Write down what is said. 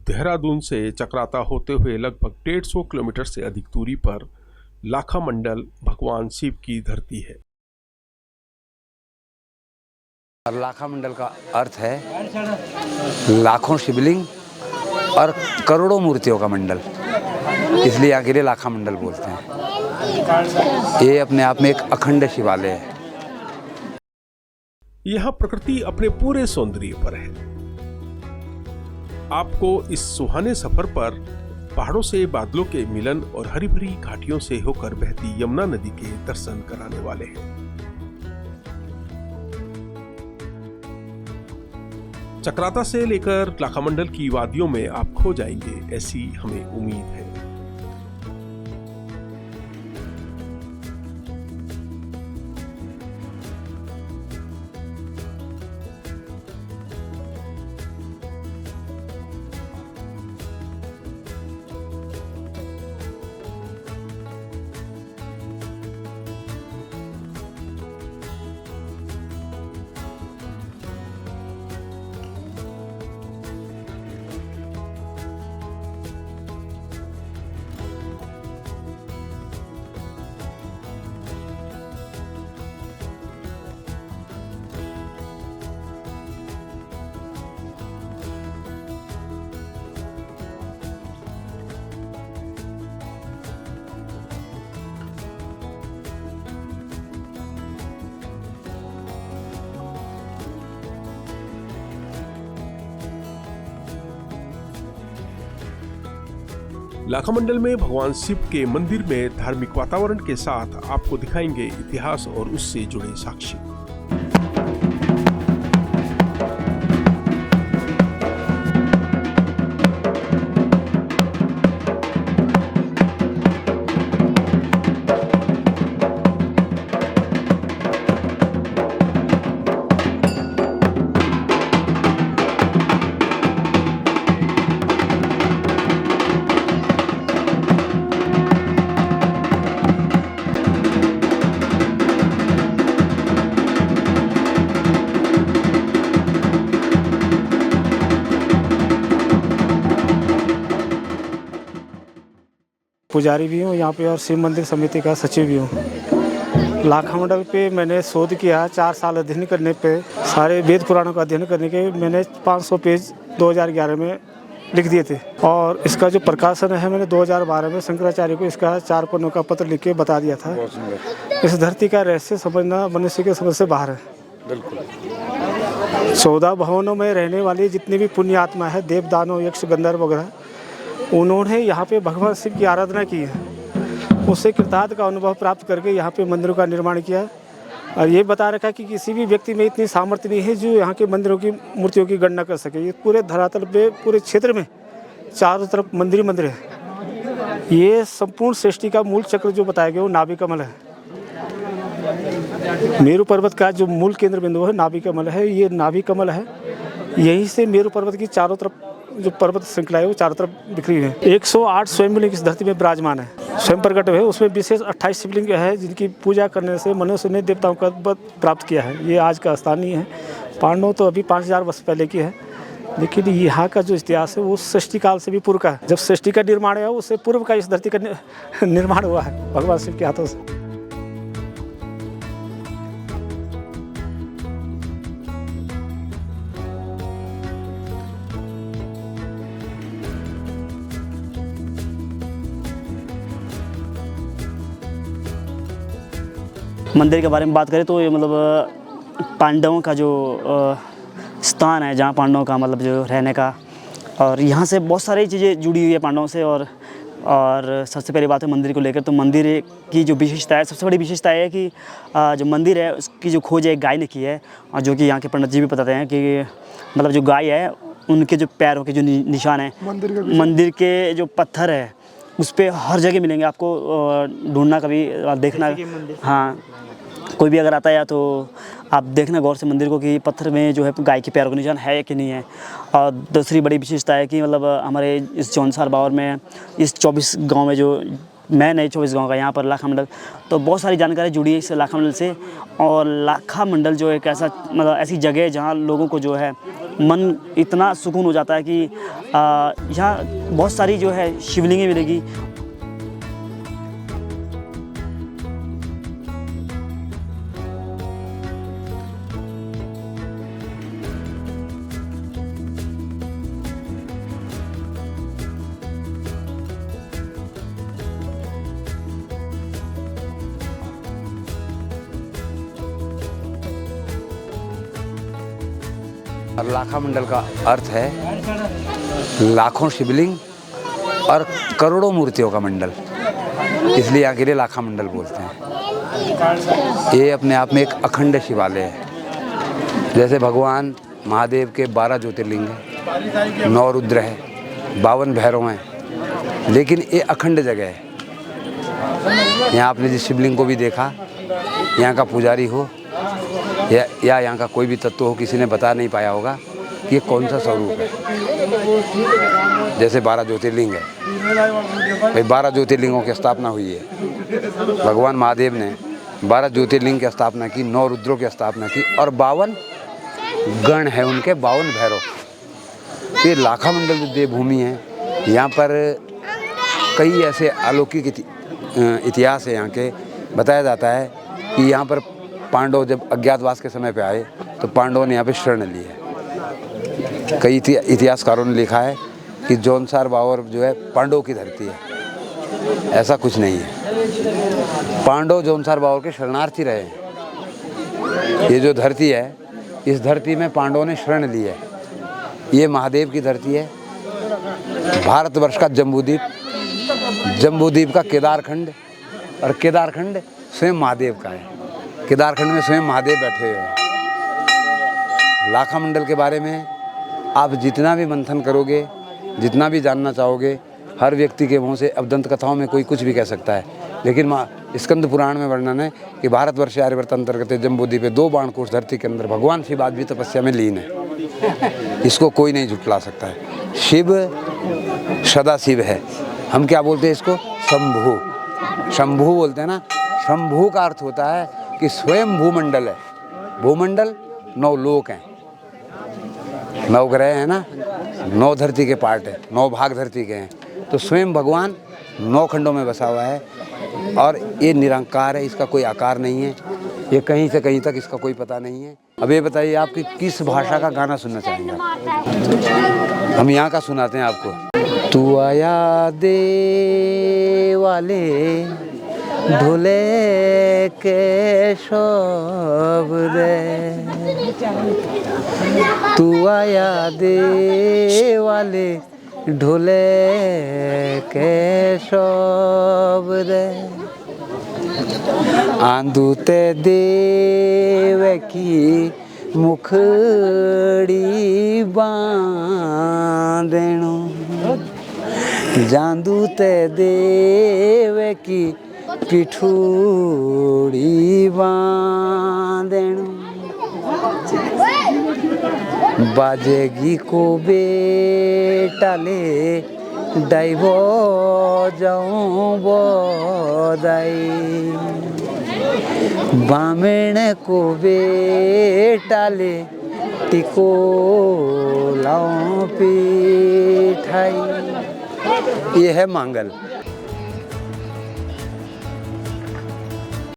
देहरादून से चक्राता होते हुए लगभग 150 किलोमीटर से अधिक दूरी पर लाखा मंडल भगवान शिव की धरती है। लाखा मंडल का अर्थ है लाखों शिवलिंग और करोड़ों मूर्तियों का मंडल, इसलिए यहाँ के लिए लाखा मंडल बोलते हैं। ये अपने आप में एक अखंड शिवालय है। यहाँ प्रकृति अपने पूरे सौंदर्य पर है। आपको इस सुहाने सफर पर पहाड़ों से बादलों के मिलन और हरी भरी घाटियों से होकर बहती यमुना नदी के दर्शन कराने वाले हैं। चक्राता से लेकर लाखा मंडल की वादियों में आप खो जाएंगे, ऐसी हमें उम्मीद है। लाखा मंडल में भगवान शिव के मंदिर में धार्मिक वातावरण के साथ आपको दिखाएंगे इतिहास और उससे जुड़े साक्ष्य। पुजारी भी हूँ यहाँ पे और शिव मंदिर समिति का सचिव भी हूँ। लाखा मंडल पे मैंने शोध किया। 4 साल अध्ययन करने पे सारे वेद पुराणों का अध्ययन करने के मैंने 500 पेज 2011 में लिख दिए थे और इसका जो प्रकाशन है मैंने 2012 में शंकराचार्य को इसका 4 पन्नों का पत्र लिख के बता दिया था। इस धरती का रहस्य समझना मनुष्य के समझ से बाहर है। बिल्कुल 14 भवनों में रहने वाली जितनी भी पुण्य आत्मा है, देव दानव यक्ष गंधर्व वगैरह, उन्होंने यहाँ पे भगवान शिव की आराधना की है। उससे कृतार्थ का अनुभव प्राप्त करके यहाँ पे मंदिरों का निर्माण किया और ये बता रखा कि किसी भी व्यक्ति में इतनी सामर्थ्य नहीं है जो यहाँ के मंदिरों की मूर्तियों की गणना कर सके। ये पूरे धरातल पे पूरे क्षेत्र में चारों तरफ मंदिर ही मंदिर है। ये संपूर्ण सृष्टि का मूल चक्र जो बताया गया वो नाभि कमल है। मेरु पर्वत का जो मूल केंद्र बिंदु है नाभि कमल है। ये नाभि कमल है, यहीं से मेरु पर्वत की चारों तरफ जो पर्वत श्रृंखला है वो चारों तरफ बिखरी है। 108 स्वयंलिंग इस धरती में विराजमान है, स्वयं प्रकट है। उसमें विशेष 28 शिवलिंग है जिनकी पूजा करने से मनुष्य ने देवताओं का पद प्राप्त किया है। ये आज का स्थान नहीं है। पांडव तो अभी 5000 वर्ष पहले की है, लेकिन यहाँ का जो इतिहास है वो सृष्टि काल से भी पूर्व का है। जब सृष्टि का निर्माण हुआ उससे पूर्व का इस धरती का निर्माण हुआ है भगवान शिव के हाथों से। मंदिर के बारे में बात करें तो ये मतलब पांडवों का जो स्थान है, जहाँ पांडवों का मतलब जो रहने का, और यहाँ से बहुत सारी चीज़ें जुड़ी हुई है पांडवों से। और सबसे पहली बात है मंदिर को लेकर, तो मंदिर की जो विशेषता है, सबसे बड़ी विशेषता है कि जो मंदिर है उसकी जो खोज एक गाय ने की है, और जो कि यहाँ के पंडित जी भी बताते हैं कि मतलब जो गाय है उनके जो पैरों के जो निशान है, मंदिर के जो पत्थर है उस पर हर जगह मिलेंगे आपको। ढूंढना कभी देखना, हाँ कोई भी अगर आता है तो आप देखना गौर से मंदिर को कि पत्थर में जो है गाय के पैरों का निशान है कि नहीं है। और दूसरी बड़ी विशेषता है कि मतलब हमारे इस जौनसार बावर में इस 24 गांव में जो मैं नहीं 24 गांव का यहाँ पर लाखा मंडल, तो बहुत सारी जानकारी जुड़ी है इस लाखा मंडल से। और लाखा मंडल जो एक ऐसा मतलब ऐसी जगह है जहाँ लोगों को जो है मन इतना सुकून हो जाता है कि यहाँ बहुत सारी जो है शिवलिंगें मिलेगी। लाखा मंडल का अर्थ है लाखों शिवलिंग और करोड़ों मूर्तियों का मंडल, इसलिए यहाँ के लिए लाखा मंडल बोलते हैं। ये अपने आप में एक अखंड शिवालय है। जैसे भगवान महादेव के 12 ज्योतिर्लिंग हैं, 9 रुद्र है, 52 भैरव हैं, लेकिन ये अखंड जगह है। यहाँ आपने जिस शिवलिंग को भी देखा, यहाँ का पुजारी हो या यहाँ का कोई भी तत्व हो, किसी ने बता नहीं पाया होगा कि ये कौन सा स्वरूप है। जैसे 12 ज्योतिर्लिंग है, भाई 12 ज्योतिर्लिंगों की स्थापना हुई है। भगवान महादेव ने 12 ज्योतिर्लिंग की स्थापना की, 9 रुद्रों की स्थापना की और 52 गण है उनके, 52 भैरव। ये लाखा मंडल जो देवभूमि है, यहाँ पर कई ऐसे अलौकिक इतिहास है यहाँ के। बताया जाता है कि यहाँ पर पांडव जब अज्ञातवास के समय पे आए तो पांडवों ने यहाँ पे शरण ली है। कई इतिहासकारों ने लिखा है कि जौनसार बावर जो है पांडवों की धरती है। ऐसा कुछ नहीं है, पांडव जौनसार बावर के शरणार्थी रहे हैं। ये जो धरती है, इस धरती में पांडवों ने शरण ली है। ये महादेव की धरती है। भारतवर्ष का जम्बूद्वीप, जम्बूद्वीप का केदारखंड, और केदारखंड स्वयं महादेव का है। केदारखंड में स्वयं महादेव बैठे हुए हैं। लाखा मंडल के बारे में आप जितना भी मंथन करोगे, जितना भी जानना चाहोगे, हर व्यक्ति के मुंह से अब दंत कथाओं में कोई कुछ भी कह सकता है, लेकिन स्कंद पुराण में वर्णन है कि भारतवर्ष आर्यवर्त अंतर्गत जम्बूद्वीप पे 2 बाणकोश धरती के अंदर भगवान शिव आज भी तपस्या में लीन है। इसको कोई नहीं झुठला सकता है। शिव सदा शिव है। हम क्या बोलते हैं इसको? शंभु। शंभु बोलते हैं ना। शंभु का अर्थ होता है कि स्वयं भूमंडल है। भूमंडल 9 लोक हैं, 9 ग्रह हैं ना, 9 धरती के पार्ट है, 9 भाग धरती के हैं। तो स्वयं भगवान 9 खंडों में बसा हुआ है और ये निरंकार है। इसका कोई आकार नहीं है। ये कहीं से कहीं तक इसका कोई पता नहीं है। अब ये बताइए, आपकी किस भाषा का गाना सुनना चाहेंगे? हम यहाँ का सुनाते हैं आपको। तू आया दे वाले ढोले के शोभ रे, तू आया दे वाले ढोले के शोभ रे, आंदूते देव की मुखड़ी बांधेणु, जांदूते देव की पिठूड़ी बांधेणु, बाजेगी को बेटाले डाइबो जाऊं बोदाई, बामेण को बेटाले टिको लाऊं पिठाई। ये है मांगल।